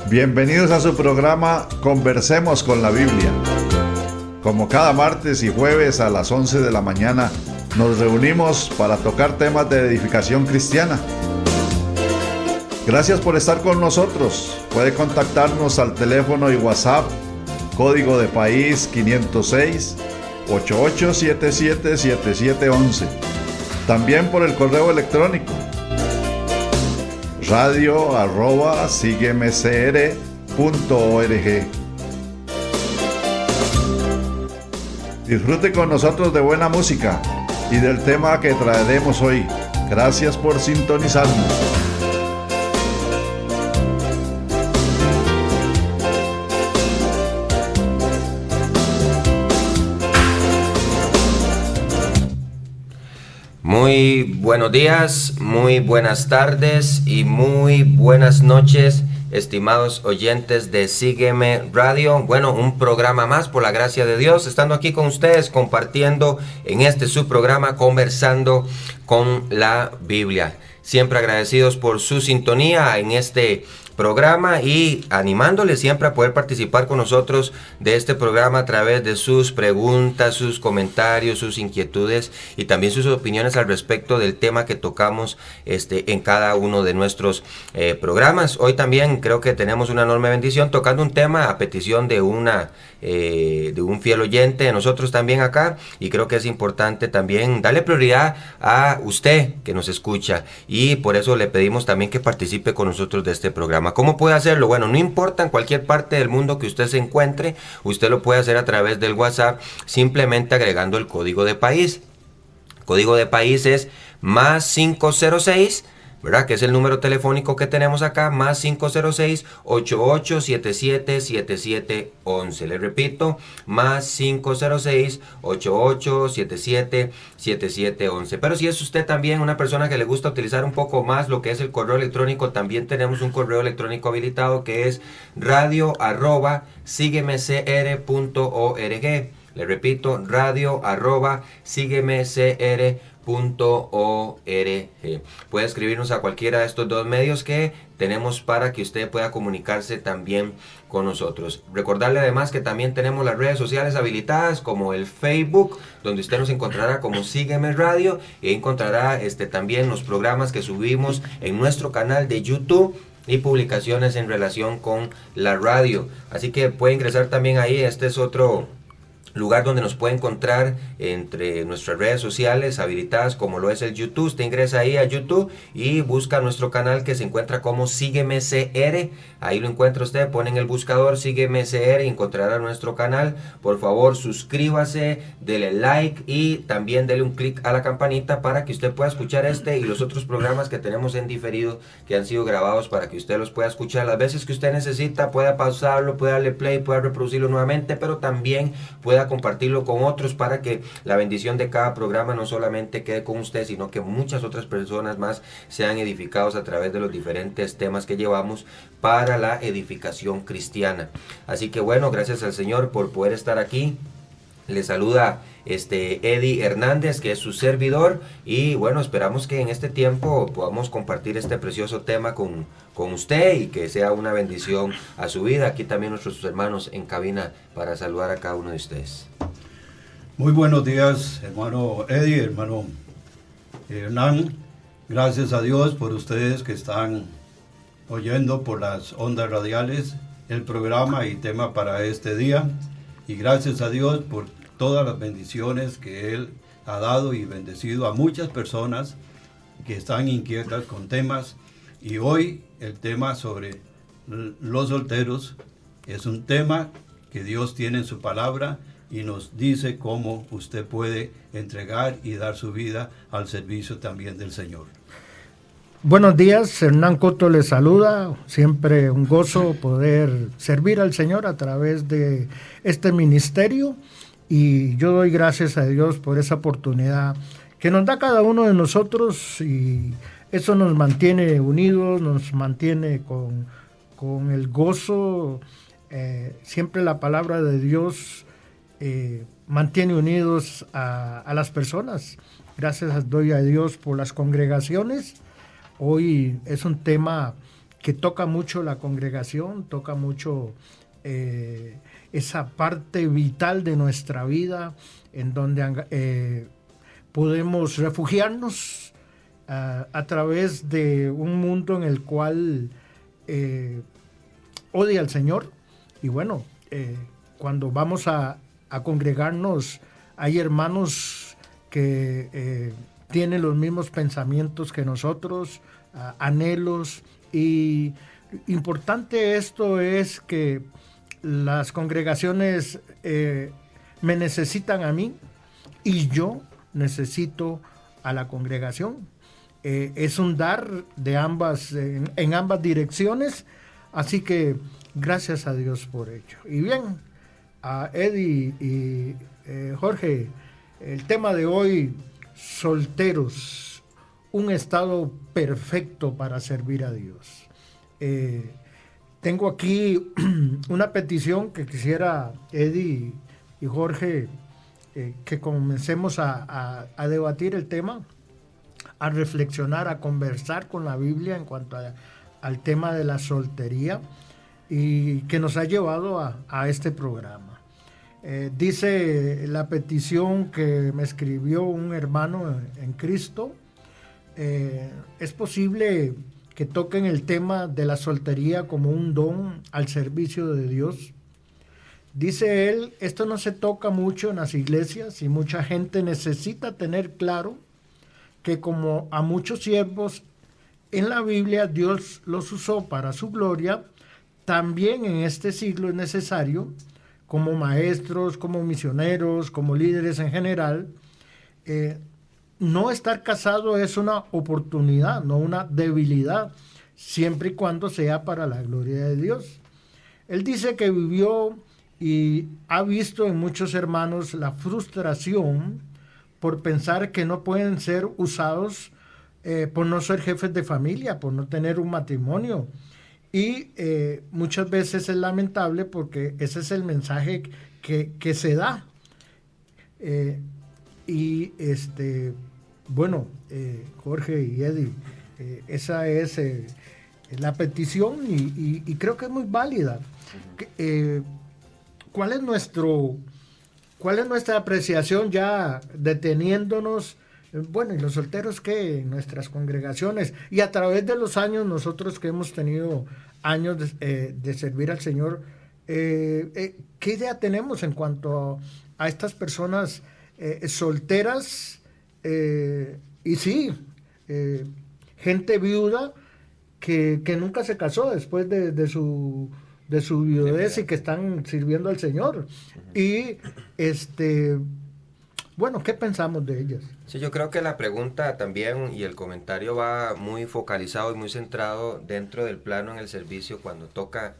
Bienvenidos a su programa Conversemos con la Biblia. Como cada martes y jueves a las 11 de la mañana, nos reunimos para tocar temas de edificación cristiana. Gracias por estar con nosotros. Puede contactarnos al teléfono y WhatsApp, código de país 506 88777711. También por el correo electrónico radio@sigemecr.org. Disfrute con nosotros de buena música y del tema que traeremos hoy. Gracias por sintonizarnos. Muy buenos días, muy buenas tardes y muy buenas noches, estimados oyentes de Sígueme Radio. Bueno, un programa más por la gracia de Dios, estando aquí con ustedes, compartiendo en este su programa, Conversando con la Biblia. Siempre agradecidos por su sintonía en este programa y animándoles siempre a poder participar con nosotros de este programa a través de sus preguntas, sus comentarios, sus inquietudes y también sus opiniones al respecto del tema que tocamos en cada uno de nuestros programas. Hoy también creo que tenemos una enorme bendición tocando un tema a petición de un fiel oyente de nosotros también acá, y creo que es importante también darle prioridad a usted que nos escucha, y por eso le pedimos también que participe con nosotros de este programa. ¿Cómo puede hacerlo? Bueno, no importa en cualquier parte del mundo que usted se encuentre, usted lo puede hacer a través del WhatsApp, simplemente agregando el código de país. El código de país es más 506, ¿verdad? Que es el número telefónico que tenemos acá, más 506-8877-7711. Le repito, más 506-8877-7711. Pero si es usted también una persona que le gusta utilizar un poco más lo que es el correo electrónico, también tenemos un correo electrónico habilitado que es radio@sigemecr.org. Le repito, radio@sigemecr.org. Puede escribirnos a cualquiera de estos dos medios que tenemos para que usted pueda comunicarse también con nosotros. Recordarle además que también tenemos las redes sociales habilitadas, como el Facebook, donde usted nos encontrará como Sígueme Radio, y encontrará también los programas que subimos en nuestro canal de YouTube y publicaciones en relación con la radio. Así que puede ingresar también ahí. Este es otro lugar donde nos puede encontrar entre nuestras redes sociales habilitadas, como lo es el YouTube. Usted ingresa ahí a YouTube y busca nuestro canal que se encuentra como Sígueme CR. Ahí lo encuentra usted, pone en el buscador Sígueme CR y encontrará nuestro canal. Por favor, suscríbase, dele like y también dele un clic a la campanita para que usted pueda escuchar y los otros programas que tenemos en diferido, que han sido grabados, para que usted los pueda escuchar las veces que usted necesita, pueda pausarlo, pueda darle play, pueda reproducirlo nuevamente, pero también pueda compartirlo con otros para que la bendición de cada programa no solamente quede con usted, sino que muchas otras personas más sean edificados a través de los diferentes temas que llevamos para la edificación cristiana. Así que bueno, gracias al Señor por poder estar aquí. Le saluda Eddie Hernández, que es su servidor, y bueno, esperamos que en este tiempo podamos compartir este precioso tema con usted y que sea una bendición a su vida. Aquí también nuestros hermanos en cabina para saludar a cada uno de ustedes. Muy buenos días, hermano Eddie, hermano Hernán. Gracias a Dios por ustedes que están oyendo por las ondas radiales el programa y tema para este día. Y gracias a Dios por todas las bendiciones que Él ha dado y bendecido a muchas personas que están inquietas con temas. Y hoy el tema sobre los solteros es un tema que Dios tiene en su palabra y nos dice cómo usted puede entregar y dar su vida al servicio también del Señor. Buenos días, Hernán Coto les saluda. Siempre un gozo poder servir al Señor a través de este ministerio, y yo doy gracias a Dios por esa oportunidad que nos da cada uno de nosotros, y eso nos mantiene unidos, nos mantiene con el gozo. Siempre la palabra de Dios mantiene unidos a las personas. Gracias doy a Dios por las congregaciones. Hoy es un tema que toca mucho la congregación, toca mucho esa parte vital de nuestra vida, en donde podemos refugiarnos a través de un mundo en el cual odia al Señor. Y bueno, cuando vamos a congregarnos, hay hermanos que tienen los mismos pensamientos que nosotros, anhelos, y importante esto es que las congregaciones me necesitan a mí y yo necesito a la congregación. Es un dar de en ambas direcciones, así que gracias a Dios por ello. Y bien, a Eddie y Jorge, el tema de hoy: solteros, un estado perfecto para servir a Dios. Tengo aquí una petición que quisiera, Eddie y Jorge, que comencemos a debatir el tema, a reflexionar, a conversar con la Biblia en cuanto al tema de la soltería, y que nos ha llevado a este programa. Dice la petición que me escribió un hermano en Cristo: es posible que toquen el tema de la soltería como un don al servicio de Dios. Dice él, esto no se toca mucho en las iglesias y mucha gente necesita tener claro que como a muchos siervos en la Biblia Dios los usó para su gloria, también en este siglo es necesario, como maestros, como misioneros, como líderes en general, no estar casado es una oportunidad, no una debilidad, siempre y cuando sea para la gloria de Dios. Él dice que vivió y ha visto en muchos hermanos la frustración por pensar que no pueden ser usados por no ser jefes de familia, por no tener un matrimonio. Y muchas veces es lamentable porque ese es el mensaje que se da. Bueno, Jorge y Eddie, esa es la petición y creo que es muy válida. ¿Cuál es nuestra apreciación, ya deteniéndonos? Bueno, y los solteros que en nuestras congregaciones y a través de los años, nosotros que hemos tenido años de servir al Señor, ¿qué idea tenemos en cuanto a estas personas solteras? Y sí, gente viuda que nunca se casó después de su viudez y que están sirviendo al Señor. Y bueno, ¿qué pensamos de ellas? Sí, yo creo que la pregunta también y el comentario va muy focalizado y muy centrado dentro del plano en el servicio cuando toca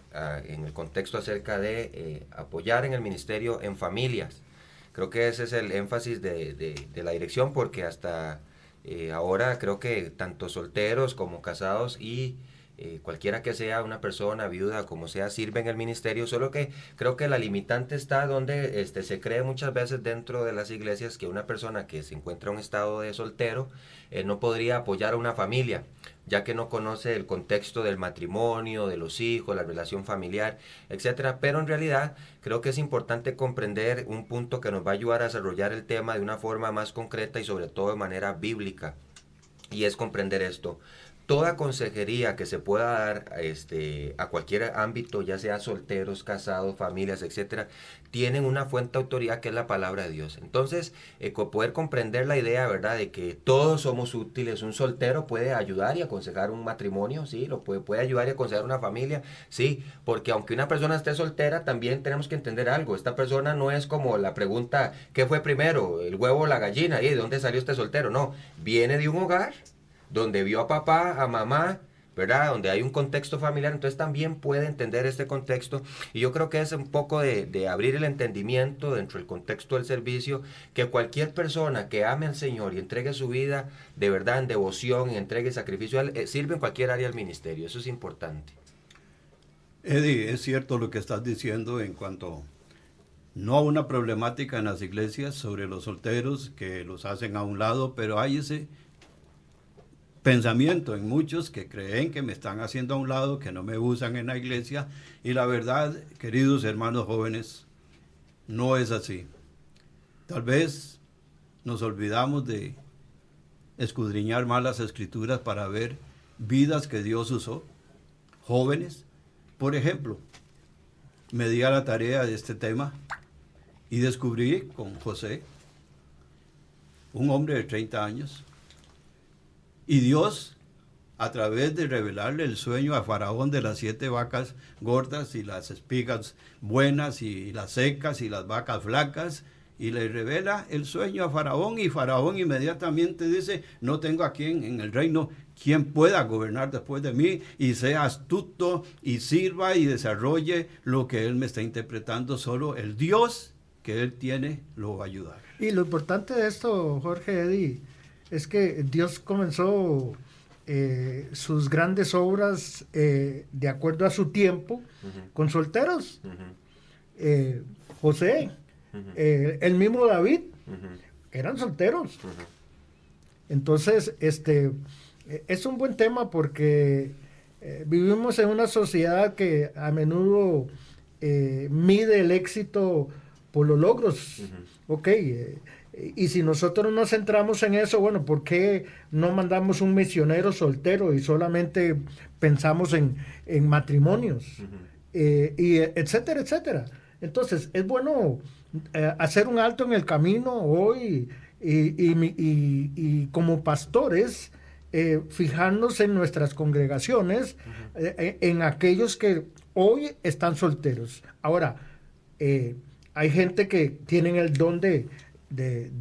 en el contexto acerca de apoyar en el ministerio en familias. Creo que ese es el énfasis de la dirección, porque hasta ahora creo que tanto solteros como casados y cualquiera que sea una persona viuda, como sea, sirve en el ministerio, solo que creo que la limitante está donde se cree muchas veces dentro de las iglesias que una persona que se encuentra en un estado de soltero no podría apoyar a una familia, ya que no conoce el contexto del matrimonio, de los hijos, la relación familiar, etcétera. Pero en realidad creo que es importante comprender un punto que nos va a ayudar a desarrollar el tema de una forma más concreta y sobre todo de manera bíblica, y es comprender esto. Toda consejería que se pueda dar a cualquier ámbito, ya sea solteros, casados, familias, etcétera, tienen una fuente de autoridad que es la palabra de Dios. Entonces, poder comprender la idea, ¿verdad?, de que todos somos útiles. Un soltero puede ayudar y aconsejar un matrimonio, sí, lo puede ayudar y aconsejar una familia, sí, porque aunque una persona esté soltera, también tenemos que entender algo. Esta persona no es como la pregunta, ¿qué fue primero, el huevo o la gallina? ¿Y de dónde salió este soltero? No, viene de un hogar donde vio a papá, a mamá, ¿verdad? Donde hay un contexto familiar, entonces también puede entender este contexto. Y yo creo que es un poco de abrir el entendimiento dentro del contexto del servicio, que cualquier persona que ame al Señor y entregue su vida de verdad en devoción, y entregue sacrificio, sirve en cualquier área del ministerio. Eso es importante. Eddie, es cierto lo que estás diciendo en cuanto no a una problemática en las iglesias sobre los solteros que los hacen a un lado, pero hay ese pensamiento en muchos que creen que me están haciendo a un lado, que no me usan en la iglesia. Y la verdad, queridos hermanos jóvenes, no es así. Tal vez nos olvidamos de escudriñar más las escrituras para ver vidas que Dios usó, jóvenes. Por ejemplo, me di a la tarea de este tema y descubrí con José, un hombre de 30 años, y Dios, a través de revelarle el sueño a Faraón de las 7 vacas gordas y las espigas buenas y las secas y las vacas flacas, y le revela el sueño a Faraón, y Faraón inmediatamente dice: no tengo aquí en el reino quien pueda gobernar después de mí, y sea astuto y sirva y desarrolle lo que él me está interpretando. Solo el Dios que él tiene lo va a ayudar. Y lo importante de esto, Jorge, Eddie, es que Dios comenzó sus grandes obras de acuerdo a su tiempo, con solteros. José, el mismo David, eran solteros. Entonces, es un buen tema porque vivimos en una sociedad que a menudo mide el éxito por los logros. Y si nosotros nos centramos en eso, bueno, ¿por qué no mandamos un misionero soltero y solamente pensamos en matrimonios? Y etcétera, etcétera. Entonces, es bueno hacer un alto en el camino hoy y como pastores, fijarnos en nuestras congregaciones, en aquellos que hoy están solteros. Ahora, hay gente que tienen el don de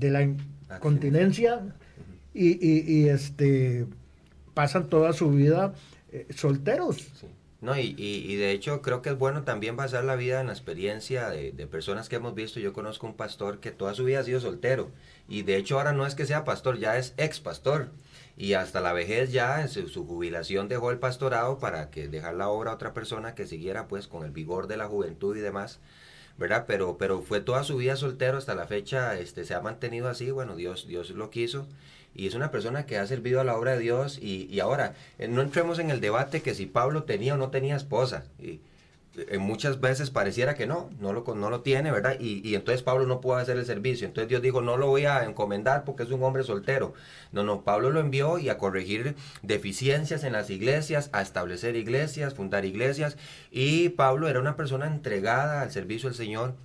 la continencia y pasan toda su vida solteros. Sí. No, y de hecho creo que es bueno también basar la vida en la experiencia de personas que hemos visto. Yo conozco un pastor que toda su vida ha sido soltero, y de hecho ahora no es que sea pastor, ya es ex pastor, y hasta la vejez ya en su jubilación dejó el pastorado para que dejar la obra a otra persona que siguiera pues con el vigor de la juventud y demás, ¿verdad? Pero fue toda su vida soltero hasta la fecha. Se ha mantenido así. Bueno, Dios lo quiso, y es una persona que ha servido a la obra de Dios. Y ahora, no entremos en el debate que si Pablo tenía o no tenía esposa, y muchas veces pareciera que no lo tiene, ¿verdad? Y entonces Pablo no pudo hacer el servicio. Entonces Dios dijo: no lo voy a encomendar porque es un hombre soltero. No, Pablo lo envió y a corregir deficiencias en las iglesias, a establecer iglesias, fundar iglesias. Y Pablo era una persona entregada al servicio del Señor.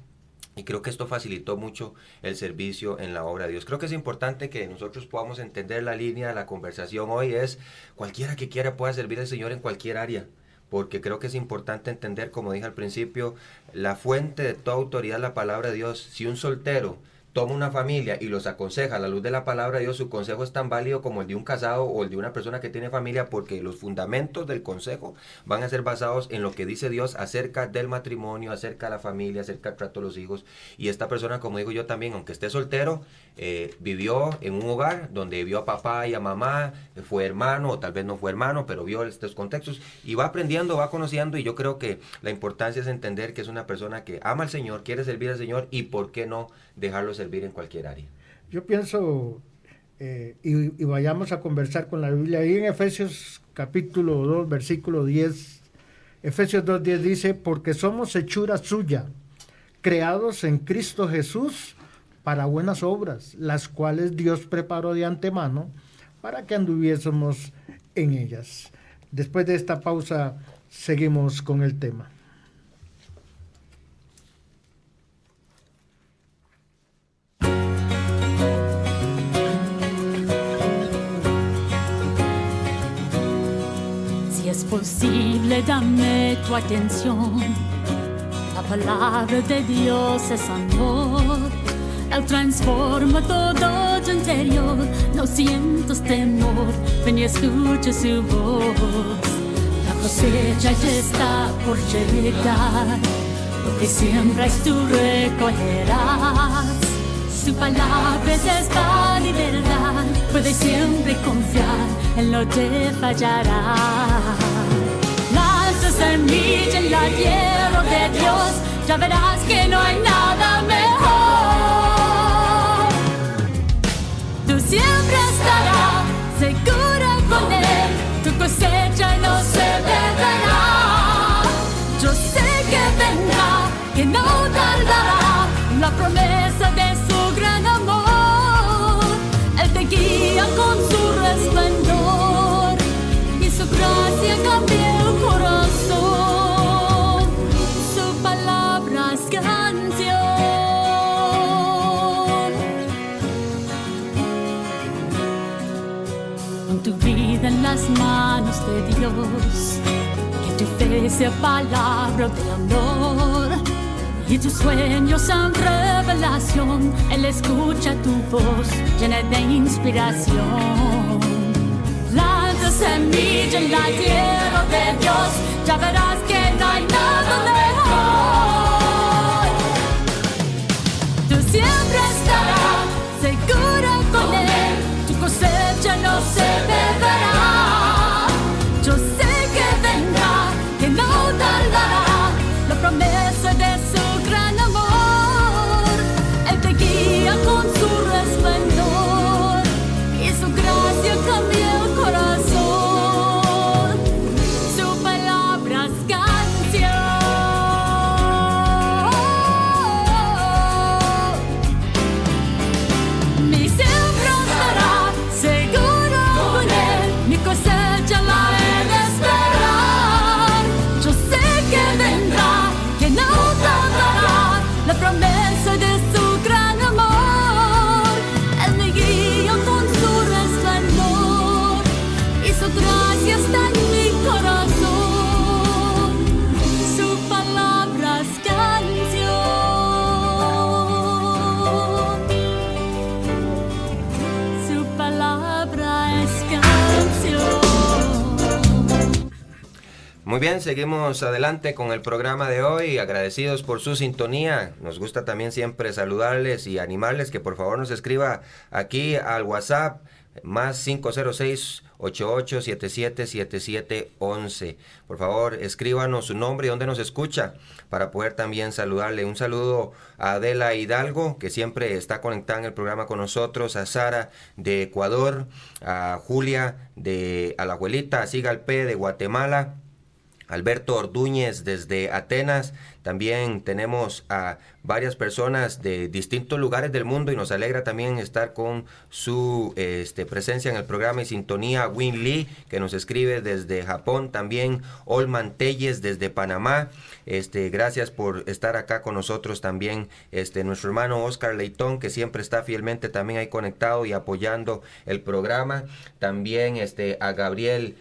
Y creo que esto facilitó mucho el servicio en la obra de Dios. Creo que es importante que nosotros podamos entender la línea de la conversación hoy. Es: cualquiera que quiera pueda servir al Señor en cualquier área. Porque creo que es importante entender, como dije al principio, la fuente de toda autoridad es la palabra de Dios. Si un soltero toma una familia y los aconseja a la luz de la palabra de Dios, su consejo es tan válido como el de un casado o el de una persona que tiene familia, porque los fundamentos del consejo van a ser basados en lo que dice Dios acerca del matrimonio, acerca de la familia, acerca del trato de los hijos. Y esta persona, como digo yo también, aunque esté soltero, vivió en un hogar donde vio a papá y a mamá, fue hermano, o tal vez no fue hermano, pero vio estos contextos y va aprendiendo, va conociendo. Y yo creo que la importancia es entender que es una persona que ama al Señor, quiere servir al Señor, y por qué no dejarlo servir en cualquier área. Yo pienso, y vayamos a conversar con la Biblia, ahí en Efesios capítulo 2, versículo 10, Efesios 2:10 dice: porque somos hechura suya, creados en Cristo Jesús para buenas obras, las cuales Dios preparó de antemano para que anduviésemos en ellas. Después de esta pausa, seguimos con el tema. Es posible, dame tu atención. La palabra de Dios es amor. Él transforma todo tu interior. No sientas temor, ven y escucha su voz. La cosecha ya está por llegar. Lo que siembras tú recogerás. Su palabra es espada y verdad. Puedes siempre confiar, Él no te fallará. Lanza semilla en la tierra de Dios, ya verás que no hay nada mejor. Tú siempre estarás segura con Él. de Dios, que tu fe sea palabra de amor y tus sueños sean revelación. Él escucha tu voz llena de inspiración. Planta semilla en la tierra de Dios, ya verás que no hay nada mejor. Tú siempre estarás segura con Él, tu cosecha no se perderá. Yo sé que vendrá, que no tardará, la promesa de su gran amor. Él te guía con su resplandor y su gracia cambia el corazón. Su palabra es canción. Mi siembra estará seguro con Él, mi cosecha la he de esperar. Yo sé que vendrá, que no tardará, la promesa de su gran amor. Él me guía con su resplandor y su gracia está en mi corazón. Su palabra es canción. Su palabra es canción. Muy bien, seguimos adelante con el programa de hoy, agradecidos por su sintonía. Nos gusta también siempre saludarles y animarles que por favor nos escriba aquí al WhatsApp más 506-8877-7711. Por favor, escríbanos su nombre y dónde nos escucha para poder también saludarle. Un saludo a Adela Hidalgo, que siempre está conectada en el programa con nosotros, a Sara de Ecuador, a Julia de Alajuelita, a Sigalpe de Guatemala, Alberto Ordúñez desde Atenas. También tenemos a varias personas de distintos lugares del mundo y nos alegra también estar con su presencia en el programa y sintonía. Win Lee, que nos escribe desde Japón, también Olman Telles desde Panamá. Gracias por estar acá con nosotros también. Nuestro hermano Oscar Leitón, que siempre está fielmente también ahí conectado y apoyando el programa. También a Gabriel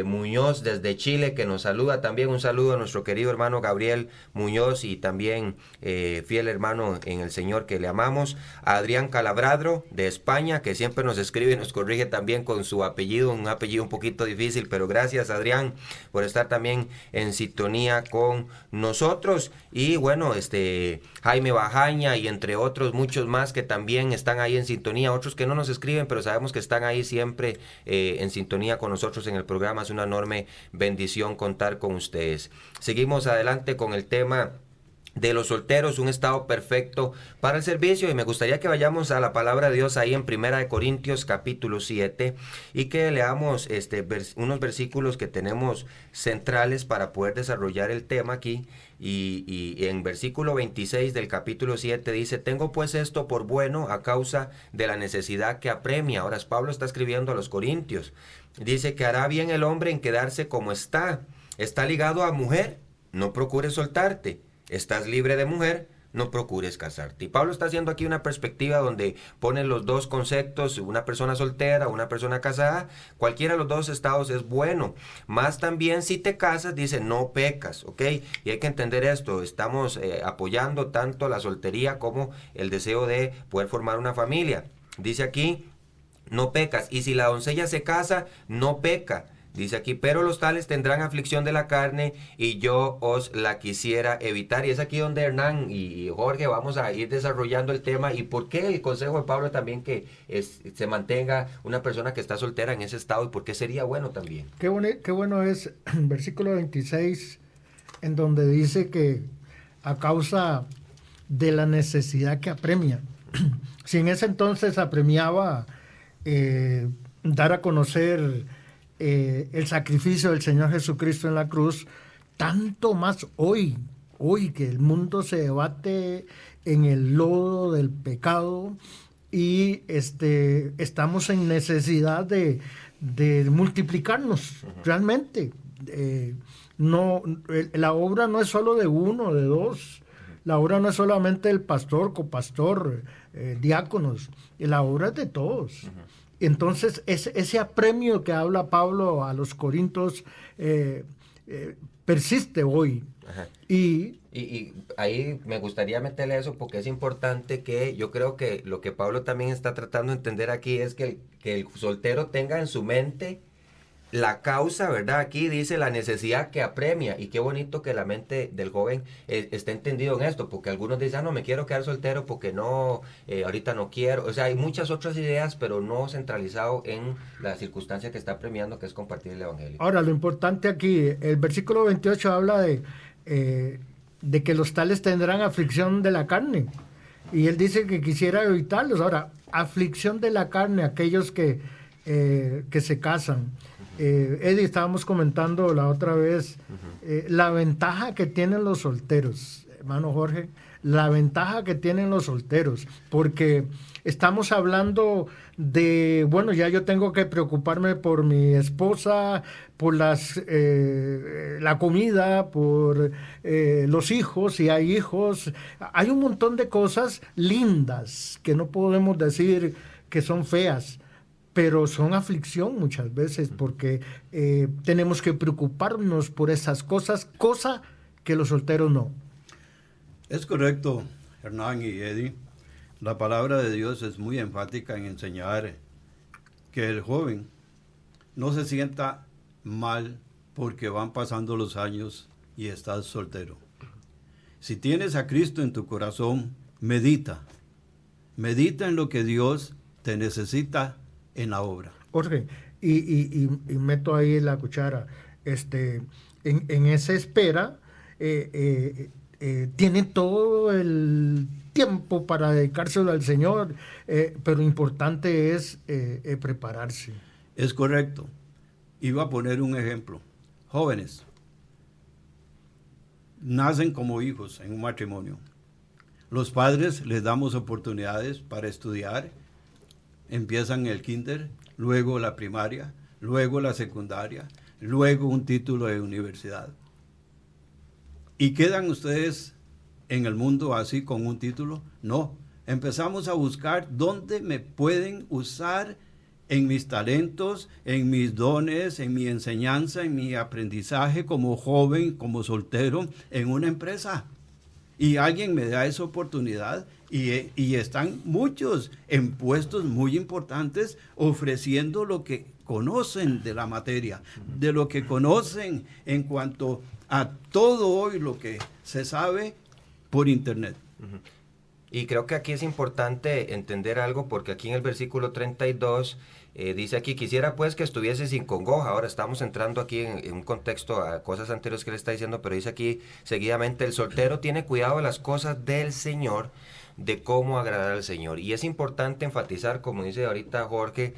Muñoz desde Chile, que nos saluda también. Un saludo a nuestro querido hermano Gabriel Muñoz y también fiel hermano en el Señor que le amamos. A Adrián Calabradro de España, que siempre nos escribe y nos corrige también con su apellido, un apellido un poquito difícil, pero gracias Adrián por estar también en sintonía con nosotros. Y bueno, Jaime Bajaña y entre otros muchos más que también están ahí en sintonía, otros que no nos escriben, pero sabemos que están ahí siempre en sintonía con nosotros en el programa. Es una enorme bendición contar con ustedes. Seguimos adelante con el tema de los solteros, un estado perfecto para el servicio, y me gustaría que vayamos a la palabra de Dios ahí en 1 Corintios capítulo 7 y que leamos unos versículos que tenemos centrales para poder desarrollar el tema aquí. Y en versículo 26 del capítulo 7 dice: tengo pues esto por bueno a causa de la necesidad que apremia. Ahora Pablo está escribiendo a los corintios. Dice que hará bien el hombre en quedarse como está. Está ligado a mujer, no procures soltarte. Estás libre de mujer, no procures casarte. Y Pablo está haciendo aquí una perspectiva donde pone los dos conceptos, una persona soltera, una persona casada. Cualquiera de los dos estados es bueno. Más también si te casas, dice, no pecas, ¿ok? Y hay que entender esto. Estamos apoyando tanto la soltería como el deseo de poder formar una familia. Dice aquí, no pecas. Y si la doncella se casa, no peca. Dice aquí, pero los tales tendrán aflicción de la carne y yo os la quisiera evitar. Y es aquí donde Hernán y Jorge vamos a ir desarrollando el tema y por qué el consejo de Pablo también que se mantenga una persona que está soltera en ese estado y por qué sería bueno también. Qué bueno es el versículo 26 en donde dice que a causa de la necesidad que apremia. Si en ese entonces apremiaba dar a conocer el sacrificio del Señor Jesucristo en la cruz, tanto más hoy que el mundo se debate en el lodo del pecado y estamos en necesidad de multiplicarnos. Realmente la obra no es solo de uno, de dos. La obra no es solamente el pastor, copastor, diáconos. La obra es de todos. Entonces, ese apremio que habla Pablo a los Corintios persiste hoy. Ajá. Y Y ahí me gustaría meterle eso porque es importante que yo creo que lo que Pablo también está tratando de entender aquí es que el soltero tenga en su mente la causa, ¿verdad? Aquí dice la necesidad que apremia, y qué bonito que la mente del joven esté entendido en esto, porque algunos dicen, no me quiero quedar soltero porque no, ahorita no quiero, o sea, hay muchas otras ideas, pero no centralizado en la circunstancia que está premiando, que es compartir el evangelio. ahora, lo importante aquí, el versículo 28 habla de que los tales tendrán aflicción de la carne. Y él dice que quisiera evitarlos. Ahora, aflicción de la carne, aquellos que se casan. Eddie, estábamos comentando la otra vez la ventaja que tienen los solteros, hermano Jorge, la ventaja que tienen los solteros, porque estamos hablando de, bueno, ya yo tengo que preocuparme por mi esposa, por la comida, por los hijos, si hay hijos. Hay un montón de cosas lindas que no podemos decir que son feas, pero son aflicción muchas veces, porque tenemos que preocuparnos por esas cosas, cosa que los solteros no. Es correcto, Hernán y Eddie. La palabra de Dios es muy enfática en enseñar que el joven no se sienta mal porque van pasando los años y estás soltero. Si tienes a Cristo en tu corazón, medita en lo que Dios te necesita en la obra. Jorge, y meto ahí la cuchara, en esa espera, tiene todo el tiempo para dedicárselo al Señor, pero importante es prepararse. Es correcto. Iba a poner un ejemplo. Jóvenes nacen como hijos en un matrimonio. Los padres les damos oportunidades para estudiar. Empiezan el kinder, luego la primaria, luego la secundaria, luego un título de universidad. ¿Y quedan ustedes en el mundo así con un título? No. Empezamos a buscar dónde me pueden usar en mis talentos, en mis dones, en mi enseñanza, en mi aprendizaje como joven, como soltero, en una empresa. Y alguien me da esa oportunidad y están muchos en puestos muy importantes ofreciendo lo que conocen de la materia, de lo que conocen en cuanto a todo hoy lo que se sabe por internet. Y creo que aquí es importante entender algo, porque aquí en el versículo 32 dice aquí, quisiera pues que estuviese sin congoja. Ahora estamos entrando aquí en un contexto a cosas anteriores que le está diciendo, pero dice aquí seguidamente, el soltero tiene cuidado de las cosas del Señor, de cómo agradar al Señor. Y es importante enfatizar, como dice ahorita Jorge,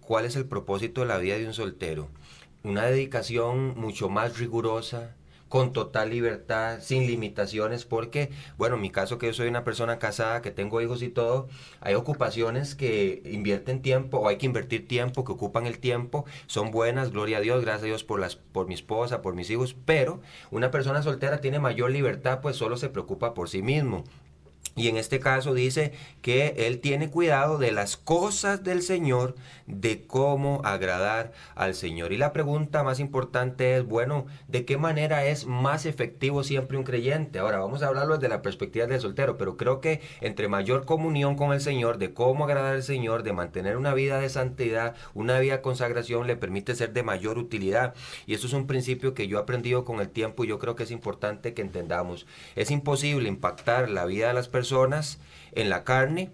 cuál es el propósito de la vida de un soltero. Una dedicación mucho más rigurosa, con total libertad, sin limitaciones, porque, bueno, en mi caso, que yo soy una persona casada, que tengo hijos y todo, hay ocupaciones que invierten tiempo, o hay que invertir tiempo, que ocupan el tiempo, son buenas, gloria a Dios, gracias a Dios por mi esposa, por mis hijos, pero una persona soltera tiene mayor libertad, pues solo se preocupa por sí mismo. Y en este caso dice que él tiene cuidado de las cosas del Señor, de cómo agradar al Señor. Y la pregunta más importante es, bueno, ¿de qué manera es más efectivo siempre un creyente? Ahora, vamos a hablarlo desde la perspectiva del soltero, pero creo que entre mayor comunión con el Señor, de cómo agradar al Señor, de mantener una vida de santidad, una vida de consagración, le permite ser de mayor utilidad. Y eso es un principio que yo he aprendido con el tiempo y yo creo que es importante que entendamos. Es imposible impactar la vida de las personas en la carne,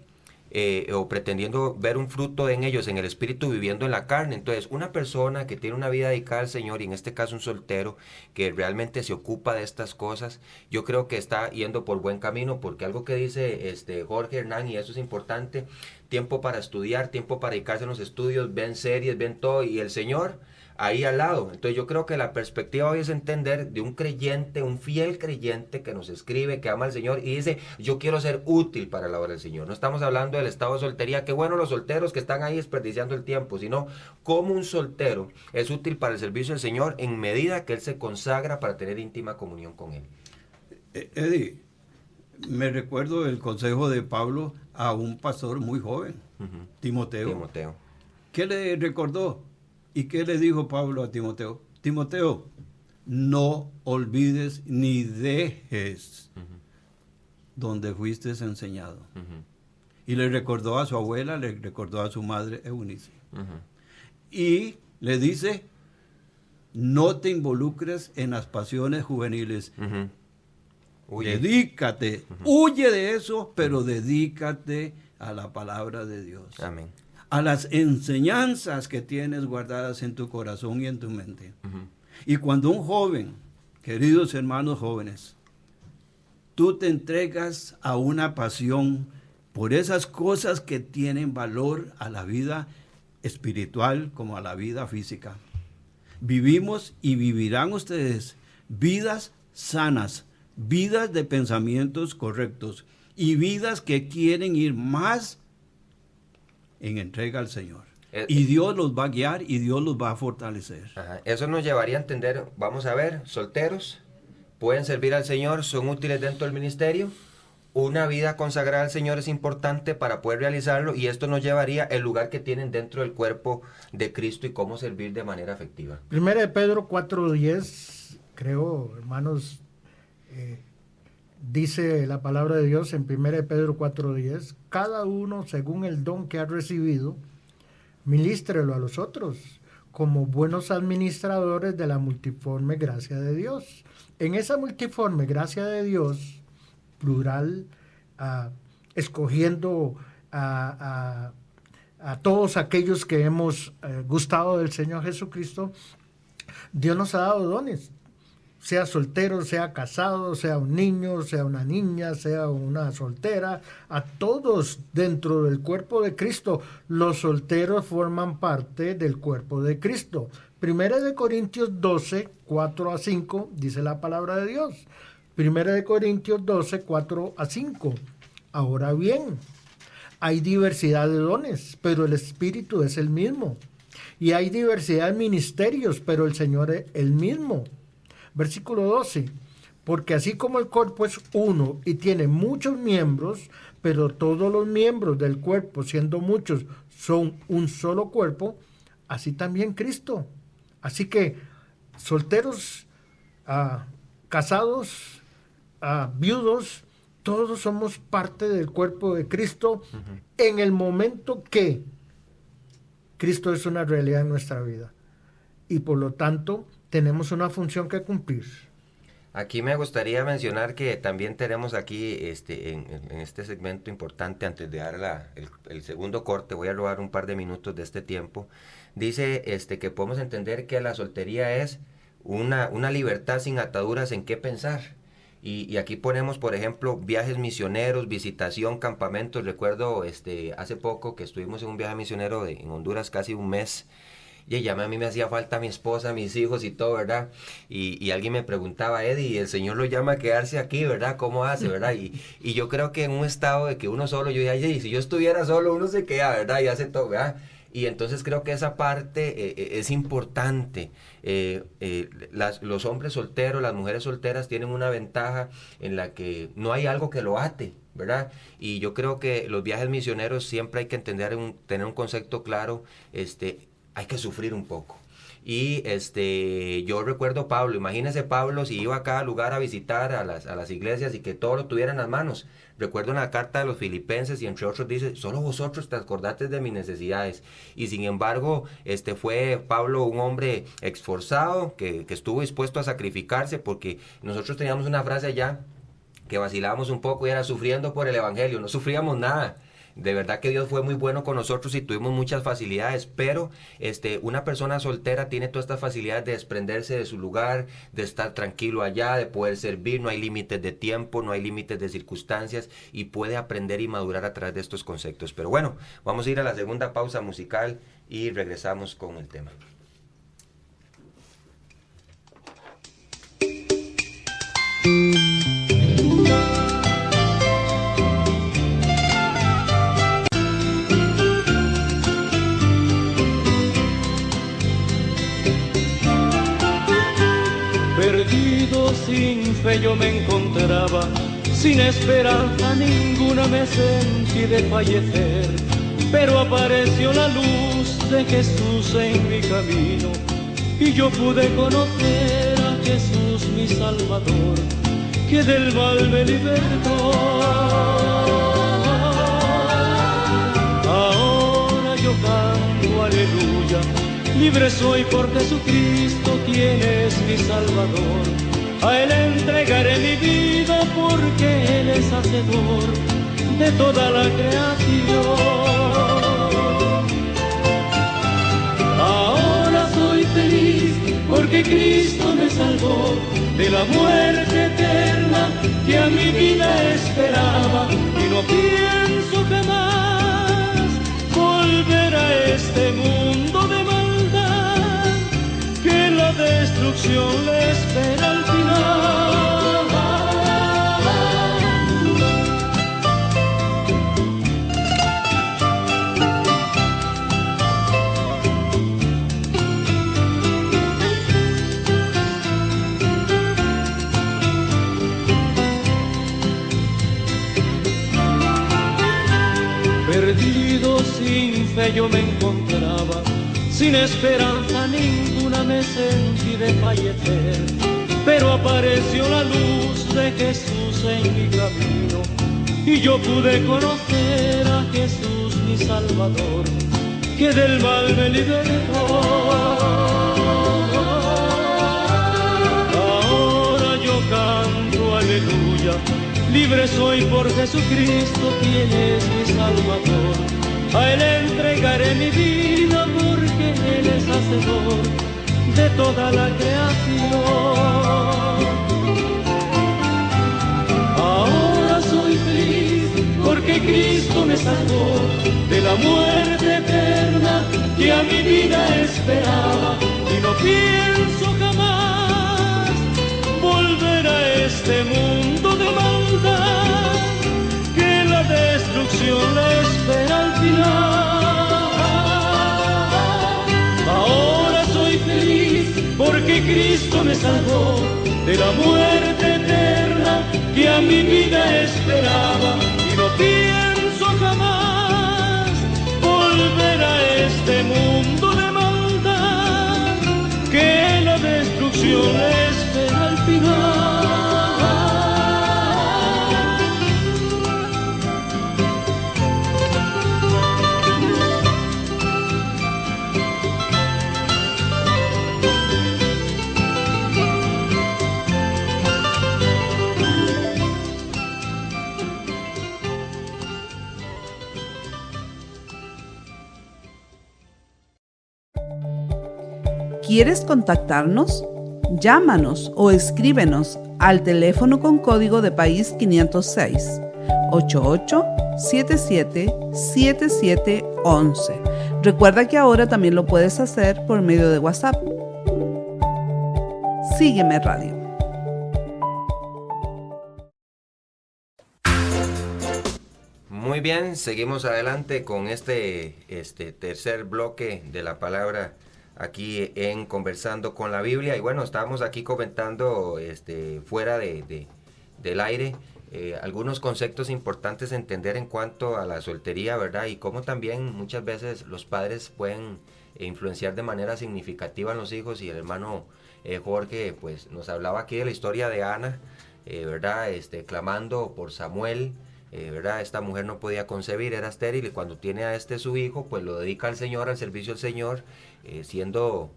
o pretendiendo ver un fruto en ellos en el espíritu, viviendo en la carne. Entonces, una persona que tiene una vida dedicada al Señor, y en este caso un soltero que realmente se ocupa de estas cosas, yo creo que está yendo por buen camino, porque algo que dice Jorge, Hernán, y eso es importante: tiempo para estudiar, tiempo para dedicarse a los estudios, ven series, ven todo, y el Señor ahí al lado. Entonces yo creo que la perspectiva hoy es entender de un creyente, un fiel creyente que nos escribe, que ama al Señor y dice, yo quiero ser útil para la obra del Señor. No estamos hablando del estado de soltería, que bueno los solteros que están ahí desperdiciando el tiempo, sino cómo un soltero es útil para el servicio del Señor en medida que él se consagra para tener íntima comunión con él. Eddie, me recuerdo el consejo de Pablo a un pastor muy joven, Timoteo. ¿Qué le recordó? ¿Y qué le dijo Pablo a Timoteo? Timoteo, no olvides ni dejes donde fuiste enseñado. Y le recordó a su abuela, le recordó a su madre Eunice. Y le dice, no te involucres en las pasiones juveniles. Huye. Dedícate, huye de eso, pero dedícate a la palabra de Dios. Amén. A las enseñanzas que tienes guardadas en tu corazón y en tu mente. Y cuando un joven, queridos hermanos jóvenes, tú te entregas a una pasión por esas cosas que tienen valor a la vida espiritual como a la vida física, vivimos y vivirán ustedes vidas sanas, vidas de pensamientos correctos y vidas que quieren ir más en entrega al Señor. Y Dios los va a guiar y Dios los va a fortalecer. Ajá. Eso nos llevaría a entender, vamos a ver, solteros, pueden servir al Señor, son útiles dentro del ministerio. Una vida consagrada al Señor es importante para poder realizarlo, y esto nos llevaría el lugar que tienen dentro del cuerpo de Cristo y cómo servir de manera efectiva. Primera de Pedro 4:10, creo, hermanos, dice la palabra de Dios en Primera de Pedro 4:10, cada uno según el don que ha recibido, ministrelo a los otros como buenos administradores de la multiforme gracia de Dios. En esa multiforme gracia de Dios, plural, escogiendo a todos aquellos que hemos gustado del Señor Jesucristo, Dios nos ha dado dones, sea soltero, sea casado, sea un niño, sea una niña, sea una soltera, a todos dentro del cuerpo de Cristo. Los solteros forman parte del cuerpo de Cristo. Primera de Corintios 12, 4-5, dice la palabra de Dios. Primera de Corintios 12, 4-5. Ahora bien, hay diversidad de dones, pero el Espíritu es el mismo. Y hay diversidad de ministerios, pero el Señor es el mismo. Versículo 12, porque así como el cuerpo es uno y tiene muchos miembros, pero todos los miembros del cuerpo, siendo muchos, son un solo cuerpo, así también Cristo. Así que solteros, casados, viudos, todos somos parte del cuerpo de Cristo en el momento que Cristo es una realidad en nuestra vida. Y por lo tanto, tenemos una función que cumplir. Aquí me gustaría mencionar que también tenemos aquí en este segmento importante, antes de dar el segundo corte, voy a robar un par de minutos de este tiempo. Dice que podemos entender que la soltería es una libertad sin ataduras en qué pensar. Y aquí ponemos, por ejemplo, viajes misioneros, visitación, campamentos. Recuerdo hace poco que estuvimos en un viaje misionero en Honduras, casi un mes. Y ya a mí me hacía falta mi esposa, mis hijos y todo, ¿verdad? Y alguien me preguntaba, Eddie, el Señor lo llama a quedarse aquí, ¿verdad? ¿Cómo hace, verdad? Y yo creo que en un estado de que uno solo, yo dije, y si yo estuviera solo, uno se queda, ¿verdad? Y hace todo, ¿verdad? Y entonces creo que esa parte es importante. Los hombres solteros, las mujeres solteras tienen una ventaja en la que no hay algo que lo ate, ¿verdad? Y yo creo que los viajes misioneros siempre hay que tener un concepto claro, hay que sufrir un poco. Y yo recuerdo Pablo, imagínese Pablo si iba a cada lugar a visitar a las iglesias y que todo lo tuviera en las manos. Recuerdo en la carta de los Filipenses, y entre otros dice, solo vosotros te acordaste de mis necesidades. Y sin embargo, fue Pablo un hombre esforzado, que estuvo dispuesto a sacrificarse, porque nosotros teníamos una frase allá que vacilábamos un poco y era sufriendo por el evangelio, no sufríamos nada. De verdad que Dios fue muy bueno con nosotros y tuvimos muchas facilidades, pero una persona soltera tiene todas estas facilidades de desprenderse de su lugar, de estar tranquilo allá, de poder servir, no hay límites de tiempo, no hay límites de circunstancias, y puede aprender y madurar a través de estos conceptos. Pero bueno, vamos a ir a la segunda pausa musical y regresamos con el tema. Perdido sin fe yo me encontraba, sin esperanza ninguna me sentí de fallecer, pero apareció la luz de Jesús en mi camino y yo pude conocer a Jesús mi Salvador, que del mal me libertó. Ahora yo canto aleluya, libre soy por Jesucristo, quien es mi Salvador. A Él entregaré mi vida porque Él es hacedor de toda la creación. Ahora soy feliz porque Cristo me salvó de la muerte eterna que a mi vida esperaba, y no pienso jamás volver a este mundo de maldad, que la destrucción le espera al final. Perdido sin fe yo me encontraba, sin esperanza ninguna me sentí de fallecer, pero apareció la luz de Jesús en mi camino y yo pude conocer a Jesús mi Salvador, que del mal me libertó. Ahora yo canto aleluya, libre soy por Jesucristo, quien es mi Salvador. A Él entregaré mi vida porque Él es hacedor de toda la creación. Ahora soy feliz porque Cristo me salvó de la muerte eterna que a mi vida esperaba, y no pienso jamás volver a este mundo de maldad, que la destrucción le espera al final. Ahora soy feliz porque Cristo me salvó de la muerte eterna que a mi vida esperaba, y no pienso jamás volver a este mundo de maldad, que la destrucción le espera al final. ¿Quieres contactarnos? Llámanos o escríbenos al teléfono con código de país 506 88777711. Recuerda que ahora también lo puedes hacer por medio de WhatsApp. Sígueme Radio. Muy bien, seguimos adelante con este tercer bloque de la palabra aquí en Conversando con la Biblia. Y bueno, estábamos aquí comentando fuera del aire algunos conceptos importantes a entender en cuanto a la soltería, ¿verdad? Y cómo también muchas veces los padres pueden influenciar de manera significativa en los hijos. Y el hermano Jorge pues nos hablaba aquí de la historia de Ana, ¿verdad? Clamando por Samuel, ¿verdad? Esta mujer no podía concebir, era estéril, y cuando tiene a su hijo, pues lo dedica al Señor, al servicio del Señor, siendo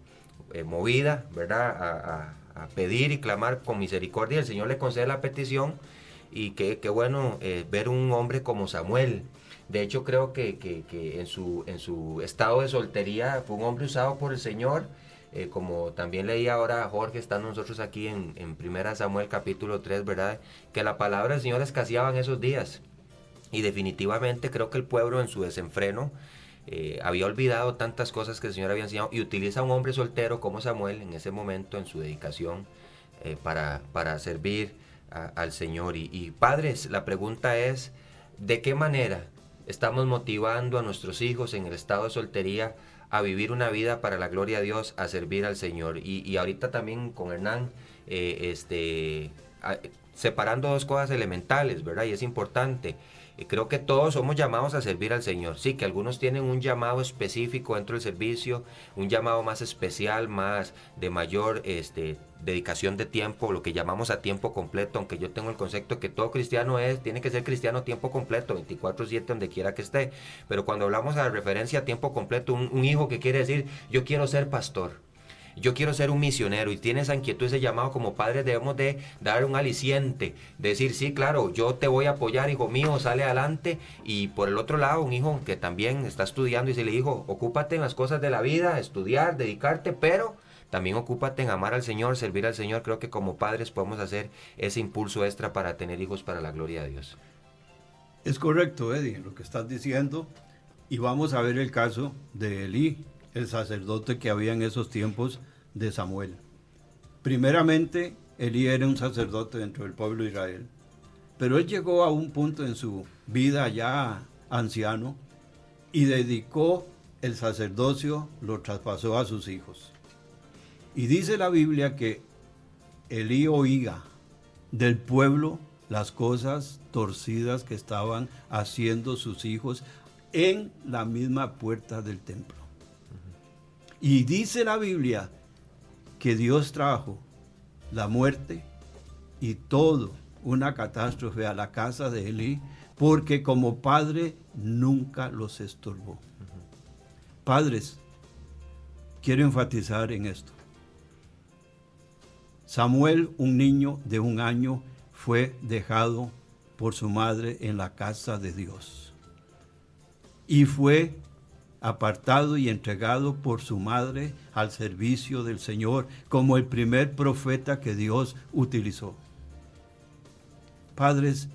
movida, ¿verdad? A pedir y clamar con misericordia. El Señor le concede la petición, y qué bueno ver un hombre como Samuel. De hecho, creo que en su estado de soltería fue un hombre usado por el Señor, como también leí ahora Jorge, estando nosotros aquí en 1 Samuel capítulo 3, ¿verdad? Que la palabra del Señor escaseaba en esos días, y definitivamente creo que el pueblo en su desenfreno había olvidado tantas cosas que el Señor había enseñado, y utiliza a un hombre soltero como Samuel en ese momento en su dedicación para servir al Señor. Y padres, la pregunta es, ¿de qué manera estamos motivando a nuestros hijos en el estado de soltería a vivir una vida para la gloria de Dios, a servir al Señor? Y ahorita también con Hernán, separando dos cosas elementales, ¿verdad? Y es importante. Creo que todos somos llamados a servir al Señor. Sí, que algunos tienen un llamado específico dentro del servicio, un llamado más especial, más de mayor dedicación de tiempo, lo que llamamos a tiempo completo, aunque yo tengo el concepto que todo cristiano tiene que ser cristiano a tiempo completo, 24/7 donde quiera que esté. Pero cuando hablamos a referencia a tiempo completo, un hijo que quiere decir, yo quiero ser pastor, yo quiero ser un misionero, y tiene esa inquietud, ese llamado, como padres debemos de dar un aliciente, decir, sí, claro, yo te voy a apoyar, hijo mío, sale adelante. Y por el otro lado, un hijo que también está estudiando, y se le dijo, ocúpate en las cosas de la vida, estudiar, dedicarte, pero también ocúpate en amar al Señor, servir al Señor. Creo que como padres podemos hacer ese impulso extra para tener hijos para la gloria de Dios. Es correcto, Eddie, lo que estás diciendo. Y vamos a ver el caso de Elí, el sacerdote que había en esos tiempos de Samuel. Primeramente, Elí era un sacerdote dentro del pueblo de Israel, pero él llegó a un punto en su vida ya anciano y dedicó el sacerdocio, lo traspasó a sus hijos. Y dice la Biblia que Elí oía del pueblo las cosas torcidas que estaban haciendo sus hijos en la misma puerta del templo. Y dice la Biblia que Dios trajo la muerte y todo, una catástrofe a la casa de Elí, porque como padre nunca los estorbó. Padres, quiero enfatizar en esto. Samuel, un niño de 1 año, fue dejado por su madre en la casa de Dios. Y fue apartado y entregado por su madre al servicio del Señor, como el primer profeta que Dios utilizó. Padres,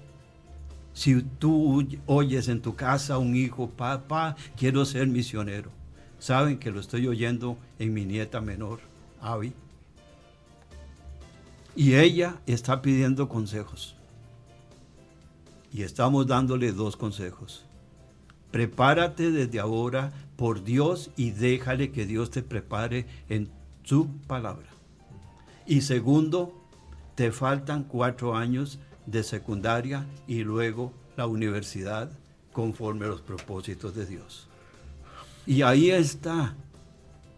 si tú oyes en tu casa a un hijo, papá, quiero ser misionero, saben que lo estoy oyendo en mi nieta menor, Abby. Y ella está pidiendo consejos. Y estamos dándole 2 consejos. Prepárate desde ahora por Dios y déjale que Dios te prepare en su palabra. Y segundo, te faltan 4 años de secundaria y luego la universidad conforme a los propósitos de Dios. Y ahí está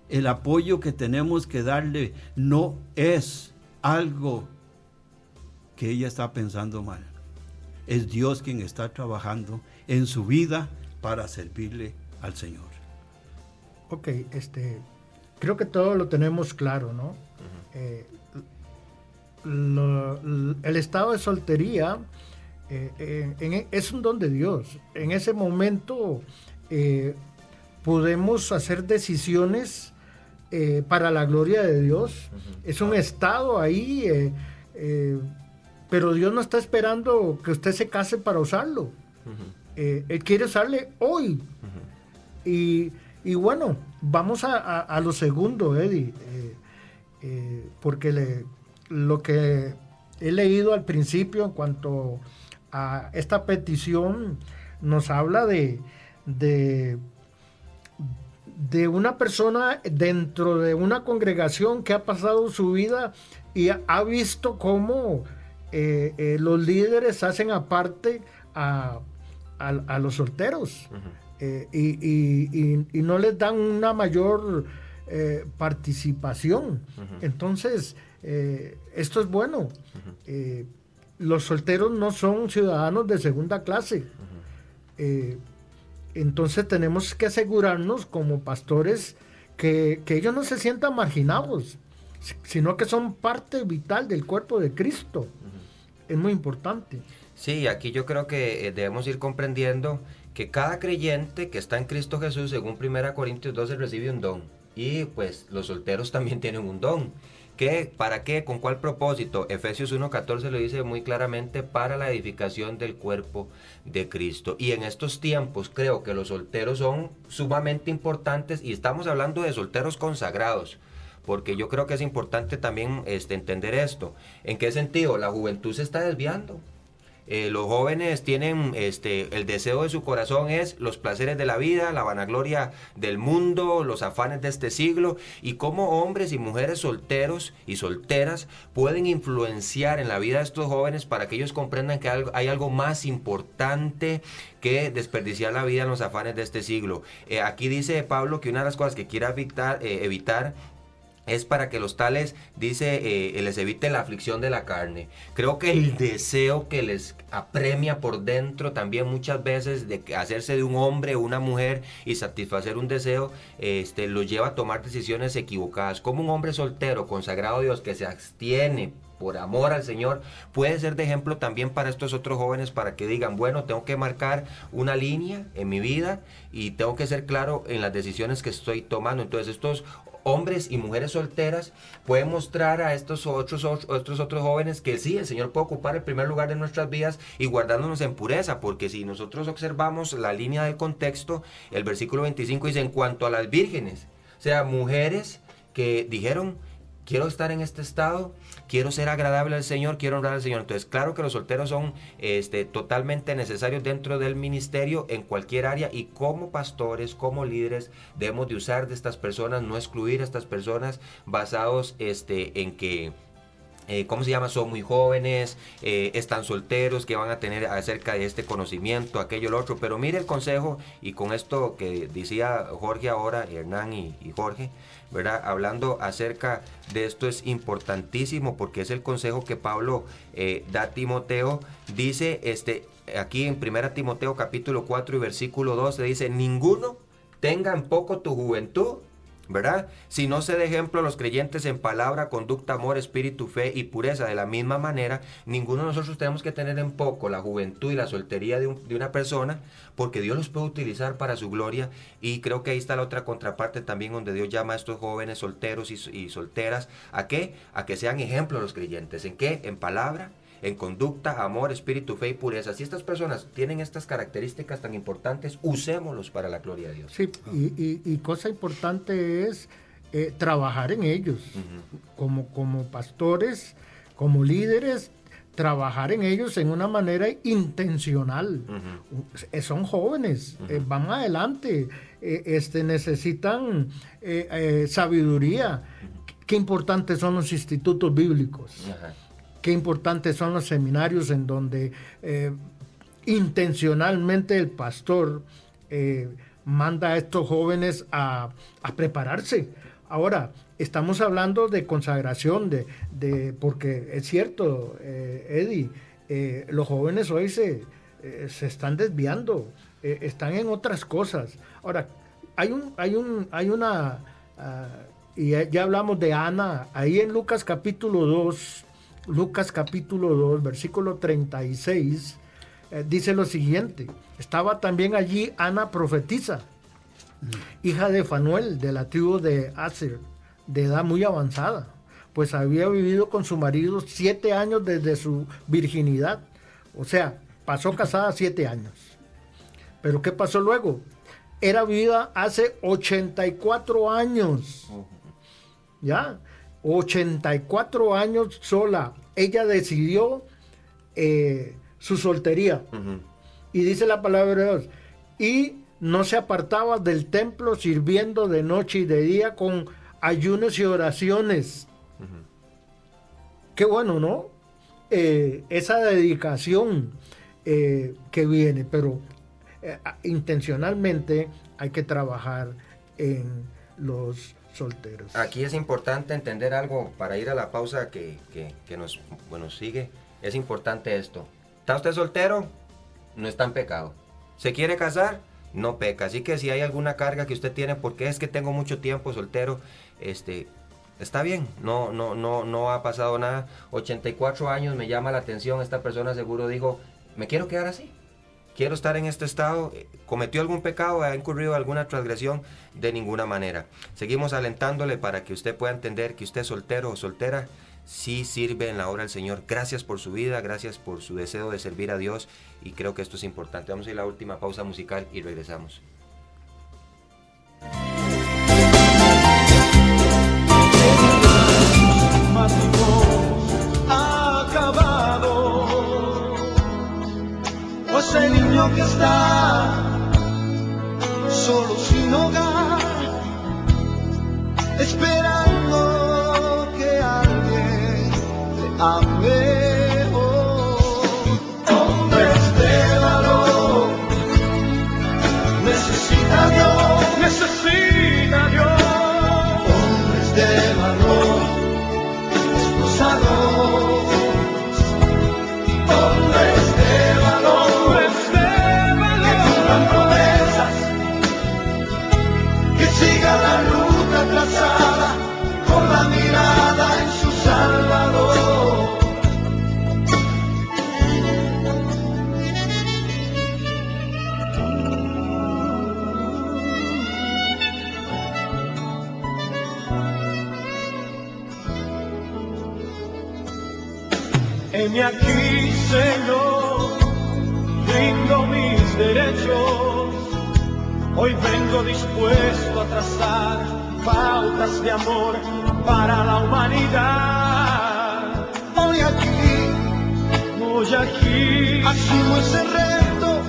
el apoyo que tenemos que darle. No es algo que ella está pensando mal. Es Dios quien está trabajando en su vida para servirle al Señor. Ok, creo que todo lo tenemos claro, ¿no? El estado de soltería es un don de Dios. En ese momento podemos hacer decisiones para la gloria de Dios. Es un estado ahí, pero Dios no está esperando que usted se case para usarlo. Él quiere usarle hoy. Y bueno, vamos a lo segundo, Eddie, porque lo que he leído al principio en cuanto a esta petición nos habla de una persona dentro de una congregación que ha pasado su vida y ha visto cómo los líderes hacen aparte a los solteros. Y no les dan una mayor participación. Entonces, esto es bueno. Los solteros no son ciudadanos de segunda clase. Entonces tenemos que asegurarnos como pastores que ellos no se sientan marginados, sino que son parte vital del cuerpo de Cristo. Es muy importante. Sí, aquí yo creo que debemos ir comprendiendo que cada creyente que está en Cristo Jesús, según 1 Corintios 12, recibe un don. Y pues los solteros también tienen un don. ¿Qué? ¿Para qué? ¿Con cuál propósito? Efesios 1:14 lo dice muy claramente: para la edificación del cuerpo de Cristo. Y en estos tiempos creo que los solteros son sumamente importantes, y estamos hablando de solteros consagrados, porque yo creo que es importante también entender esto. ¿En qué sentido? La juventud se está desviando. Los jóvenes tienen el deseo de su corazón es los placeres de la vida, la vanagloria del mundo, los afanes de este siglo, y cómo hombres y mujeres solteros y solteras pueden influenciar en la vida de estos jóvenes para que ellos comprendan que hay algo más importante que desperdiciar la vida en los afanes de este siglo. Aquí dice Pablo que una de las cosas que quiere evitar es para que los tales, dice, les evite la aflicción de la carne. Creo que el deseo que les apremia por dentro también muchas veces de hacerse de un hombre o una mujer y satisfacer un deseo, los lleva a tomar decisiones equivocadas. Como un hombre soltero, consagrado a Dios, que se abstiene por amor al Señor, puede ser de ejemplo también para estos otros jóvenes, para que digan, bueno, tengo que marcar una línea en mi vida y tengo que ser claro en las decisiones que estoy tomando. Entonces estos hombres y mujeres solteras pueden mostrar a estos otros jóvenes que sí, el Señor puede ocupar el primer lugar de nuestras vidas y guardándonos en pureza, porque si nosotros observamos la línea del contexto, el versículo 25 dice, en cuanto a las vírgenes, o sea, mujeres que dijeron, quiero estar en este estado, quiero ser agradable al Señor, quiero honrar al Señor. Entonces, claro que los solteros son totalmente necesarios dentro del ministerio en cualquier área, y como pastores, como líderes, debemos de usar de estas personas, no excluir a estas personas basados en que ¿cómo se llama? Son muy jóvenes, están solteros, que van a tener acerca de este conocimiento, aquello, lo otro. Pero mire el consejo, y con esto que decía Jorge ahora, Hernán y Jorge, ¿verdad? Hablando acerca de esto es importantísimo, porque es el consejo que Pablo da a Timoteo. Dice aquí en 1 Timoteo capítulo 4 y versículo 12, dice, ninguno tenga en poco tu juventud, ¿verdad? Si no se de ejemplo a los creyentes en palabra, conducta, amor, espíritu, fe y pureza. De la misma manera, ninguno de nosotros tenemos que tener en poco la juventud y la soltería de una persona, porque Dios los puede utilizar para su gloria. Y creo que ahí está la otra contraparte también, donde Dios llama a estos jóvenes solteros y solteras ¿a qué? A que sean ejemplo los creyentes. ¿En qué? En palabra, en conducta, amor, espíritu, fe y pureza. Si estas personas tienen estas características tan importantes, usémoslos para la gloria de Dios. Sí, y cosa importante es trabajar en ellos, como pastores, como líderes, trabajar en ellos en una manera intencional. Son jóvenes, van adelante, necesitan sabiduría. Qué importantes son los institutos bíblicos. Qué importantes son los seminarios en donde intencionalmente el pastor manda a estos jóvenes a prepararse. Ahora, estamos hablando de consagración, porque es cierto, Eddie, los jóvenes hoy se están desviando, están en otras cosas. Ahora, y ya hablamos de Ana, ahí en Lucas capítulo 2, versículo 36, dice lo siguiente: estaba también allí Ana profetisa, hija de Fanuel, de la tribu de Aser, de edad muy avanzada, pues había vivido con su marido 7 años desde su virginidad. O sea, pasó casada 7 años. Pero ¿qué pasó luego? Era viuda hace 84 años. ¿Ya? 84 años sola. Ella decidió su soltería. Y dice la palabra de Dios, y no se apartaba del templo, sirviendo de noche y de día con ayunos y oraciones. Qué bueno, ¿no? Esa dedicación que viene, pero intencionalmente hay que trabajar en los solteros. Aquí es importante entender algo para ir a la pausa que nos sigue. Es importante esto. ¿Está usted soltero? No está en pecado. ¿Se quiere casar? No peca. Así que si hay alguna carga que usted tiene, porque es que tengo mucho tiempo soltero, está bien, no ha pasado nada. 84 años, me llama la atención. Esta persona seguro dijo, me quiero quedar así, quiero estar en este estado. ¿Cometió algún pecado? ¿Ha incurrido alguna transgresión? De ninguna manera. Seguimos alentándole para que usted pueda entender que usted, soltero o soltera, sí sirve en la obra del Señor. Gracias por su vida, gracias por su deseo de servir a Dios, y creo que esto es importante. Vamos a ir a la última pausa musical y regresamos. Acabado, ese niño que está solo sin hogar, esperando que alguien le ame. Hombres de valor, necesita Dios, necesita Dios. Hombres de valor, esposados. Hombres de valor, que cumplan promesas, que sigan la ruta trazada con la mirada en su Salvador. Heme aquí, Señor, rindo mis derechos. Hoy vengo dispuesto a trazar pautas de amor para la humanidad. Hoy aquí, asumo ese reto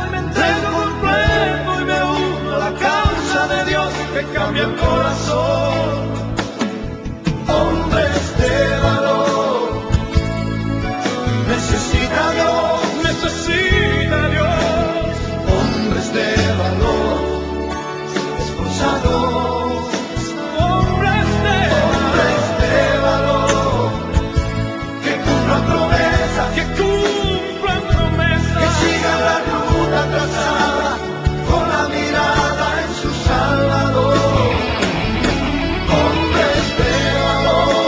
y me entrego completo y me uno a la causa de Dios que cambia el corazón. Hombres de valor, necesita Dios, necesita Dios. Hombres de valor, esforzados. Hombres de valor, que cumplan promesas, que sigan la ruta trazada con la mirada en su Salvador. Hombres de valor.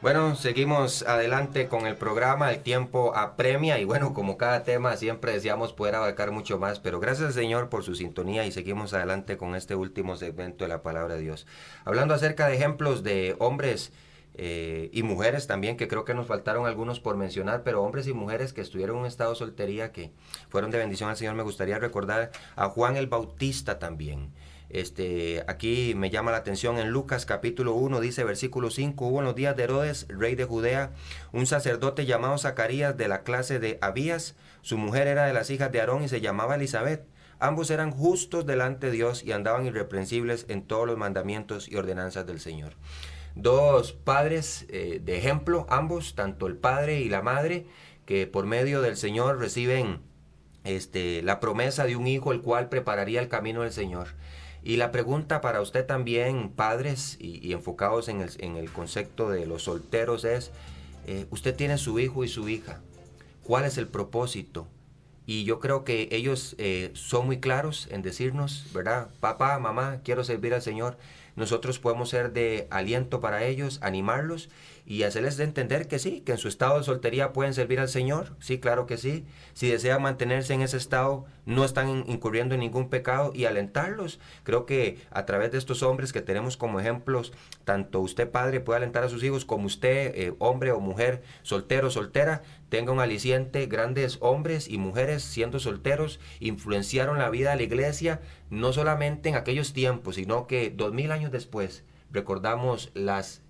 Bueno, seguimos adelante con el programa, el tiempo apremia y bueno, como cada tema siempre deseamos poder abarcar mucho más, pero gracias al Señor por su sintonía y seguimos adelante con este último segmento de la Palabra de Dios. Hablando acerca de ejemplos de hombres y mujeres también, que creo que nos faltaron algunos por mencionar, pero hombres y mujeres que estuvieron en un estado de soltería que fueron de bendición al Señor, me gustaría recordar a Juan el Bautista también. Aquí me llama la atención en Lucas capítulo 1, dice versículo 5, hubo en los días de Herodes, rey de Judea, un sacerdote llamado Zacarías de la clase de Abías, su mujer era de las hijas de Aarón y se llamaba Elizabeth. Ambos eran justos delante de Dios y andaban irreprensibles en todos los mandamientos y ordenanzas del Señor. Dos padres de ejemplo, ambos, tanto el padre y la madre, que por medio del Señor reciben la promesa de un hijo, el cual prepararía el camino del Señor. Y la pregunta para usted también, padres, y enfocados en el concepto de los solteros es, usted tiene su hijo y su hija, ¿cuál es el propósito? Y yo creo que ellos son muy claros en decirnos, ¿verdad? Papá, mamá, quiero servir al Señor. Nosotros podemos ser de aliento para ellos, animarlos y hacerles de entender que sí, que en su estado de soltería pueden servir al Señor. Sí, claro que sí. Si desean mantenerse en ese estado, no están incurriendo en ningún pecado y alentarlos. Creo que a través de estos hombres que tenemos como ejemplos, tanto usted padre puede alentar a sus hijos como usted, hombre o mujer, soltero, soltera, tenga un aliciente. Grandes hombres y mujeres siendo solteros influenciaron la vida de la iglesia, no solamente en aquellos tiempos, sino que 2000 años después recordamos las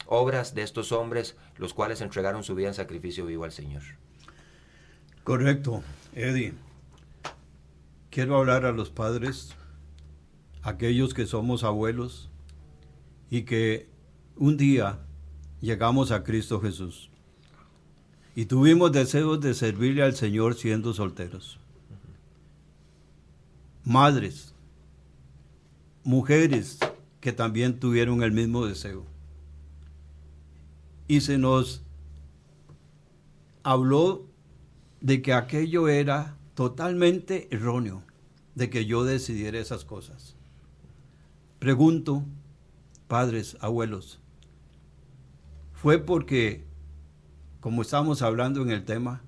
obras de estos hombres, los cuales entregaron su vida en sacrificio vivo al Señor. Correcto, Eddie. Quiero hablar a los padres, aquellos que somos abuelos y que un día llegamos a Cristo Jesús y tuvimos deseos de servirle al Señor siendo solteros. Madres, mujeres que también tuvieron el mismo deseo. Y se nos habló de que aquello era totalmente erróneo, de que yo decidiera esas cosas. Pregunto, padres, abuelos, fue porque, como estamos hablando en el tema,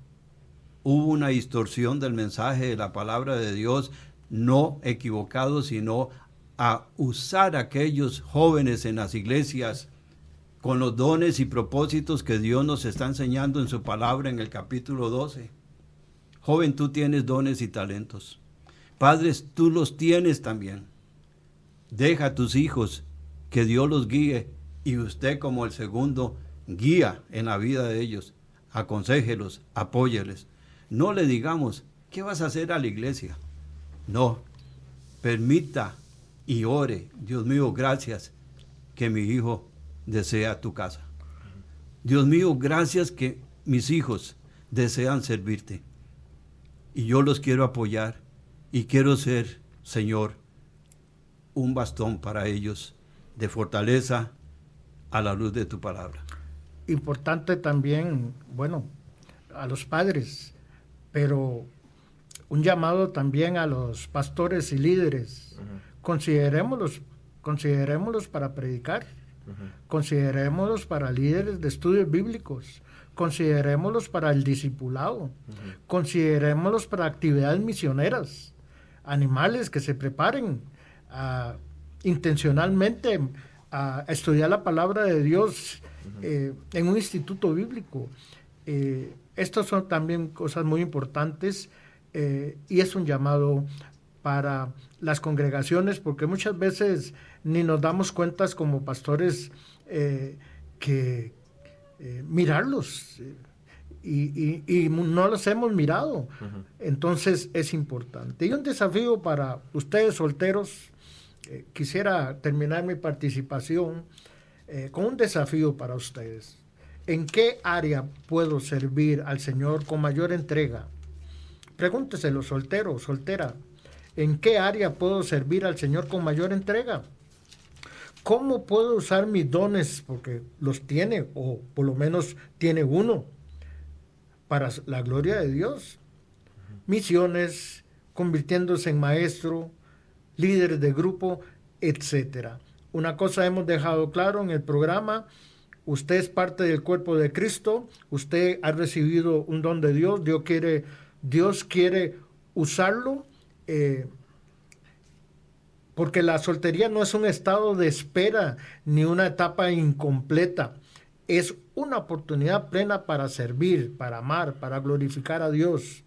hubo una distorsión del mensaje de la palabra de Dios, no equivocado, sino a usar a aquellos jóvenes en las iglesias con los dones y propósitos que Dios nos está enseñando en su palabra en el capítulo 12. Joven, tú tienes dones y talentos. Padres, tú los tienes también. Deja a tus hijos que Dios los guíe y usted como el segundo guía en la vida de ellos. Aconséjelos, apóyeles. No le digamos, ¿qué vas a hacer a la iglesia? No, permita y ore. Dios mío, gracias que mi hijo desea tu casa. Dios mío, gracias que mis hijos desean servirte. Y yo los quiero apoyar y quiero ser, Señor, un bastón para ellos de fortaleza a la luz de tu palabra. Importante también, bueno, a los padres, pero un llamado también a los pastores y líderes. Considerémoslos para predicar, considerémoslos para líderes de estudios bíblicos, considerémoslos para el discipulado, considerémoslos para actividades misioneras, animales que se preparen intencionalmente a estudiar la palabra de Dios en un instituto bíblico. Estas son también cosas muy importantes y es un llamado para las congregaciones, porque muchas veces ni nos damos cuenta como pastores que mirarlos y no los hemos mirado. Entonces es importante. Y un desafío para ustedes solteros, quisiera terminar mi participación con un desafío para ustedes. ¿En qué área puedo servir al Señor con mayor entrega? Pregúnteselo, soltero, soltera. ¿En qué área puedo servir al Señor con mayor entrega? ¿Cómo puedo usar mis dones? Porque los tiene, o por lo menos tiene uno, para la gloria de Dios. Misiones, convirtiéndose en maestro, líderes de grupo, etcétera. Una cosa hemos dejado claro en el programa: usted es parte del cuerpo de Cristo, usted ha recibido un don de Dios, Dios quiere usarlo, porque la soltería no es un estado de espera ni una etapa incompleta, es una oportunidad plena para servir, para amar, para glorificar a Dios.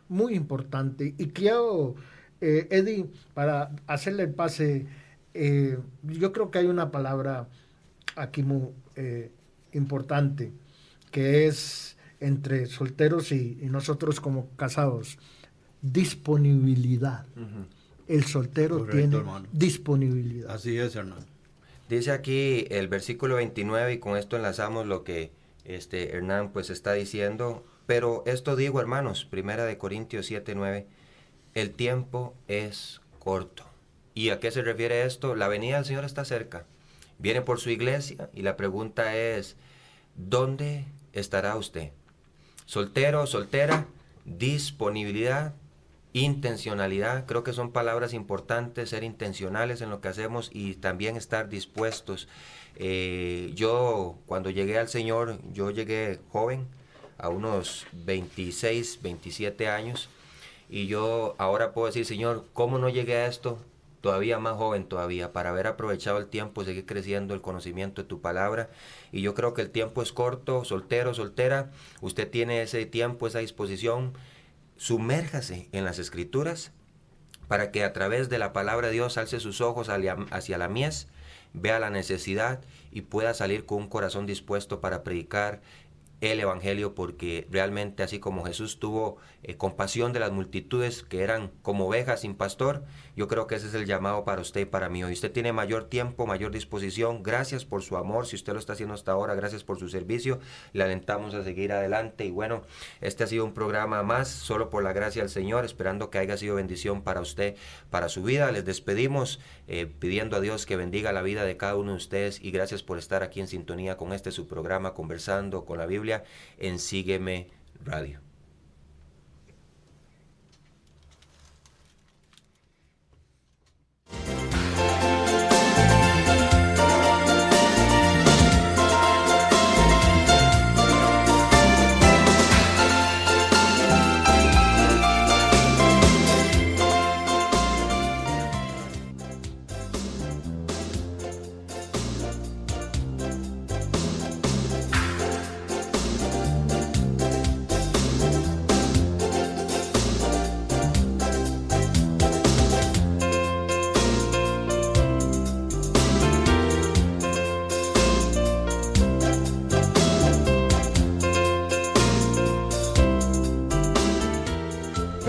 Muy importante. Y quiero, Eddie, para hacerle el pase, yo creo que hay una palabra aquí muy importante, que es entre solteros y nosotros como casados: disponibilidad. El soltero correcto, tiene hermano, disponibilidad. Así es, hermano. Dice aquí el versículo 29, y con esto enlazamos lo que Hernán pues está diciendo. Pero esto digo, hermanos, 1 Corintios 7:9, el tiempo es corto. ¿Y a qué se refiere esto? La venida del Señor está cerca. Viene por su iglesia y la pregunta es: ¿dónde estará usted? Soltero, soltera, disponibilidad, intencionalidad. Creo que son palabras importantes, ser intencionales en lo que hacemos y también estar dispuestos. Yo cuando llegué al Señor, yo llegué joven, a unos 26, 27 años, y yo ahora puedo decir: Señor, ¿cómo no llegué a esto? Todavía más joven todavía, para haber aprovechado el tiempo, seguir creciendo el conocimiento de tu palabra. Y yo creo que el tiempo es corto. Soltero, soltera, usted tiene ese tiempo, esa disposición. Sumérjase en las Escrituras para que a través de la palabra de Dios alce sus ojos hacia la mies, vea la necesidad y pueda salir con un corazón dispuesto para predicar el evangelio, porque realmente así como Jesús tuvo compasión de las multitudes que eran como ovejas sin pastor, yo creo que ese es el llamado para usted y para mí hoy. Usted tiene mayor tiempo, mayor disposición. Gracias por su amor, si usted lo está haciendo hasta ahora, gracias por su servicio, le alentamos a seguir adelante. Y bueno, este ha sido un programa más, solo por la gracia del Señor, esperando que haya sido bendición para usted, para su vida. Les despedimos pidiendo a Dios que bendiga la vida de cada uno de ustedes, y gracias por estar aquí en sintonía con su programa, Conversando con la Biblia, en Sígueme Radio.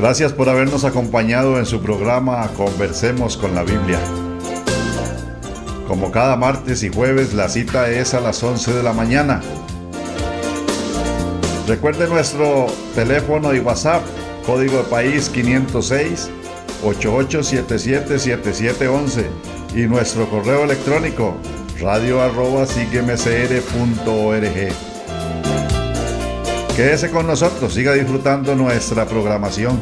Gracias por habernos acompañado en su programa Conversemos con la Biblia. Como cada martes y jueves, la cita es a las 11 de la mañana. Recuerde nuestro teléfono y WhatsApp, código de país 506-8877-7711 y nuestro correo electrónico radio@sigemcr.org. Quédese con nosotros, siga disfrutando nuestra programación.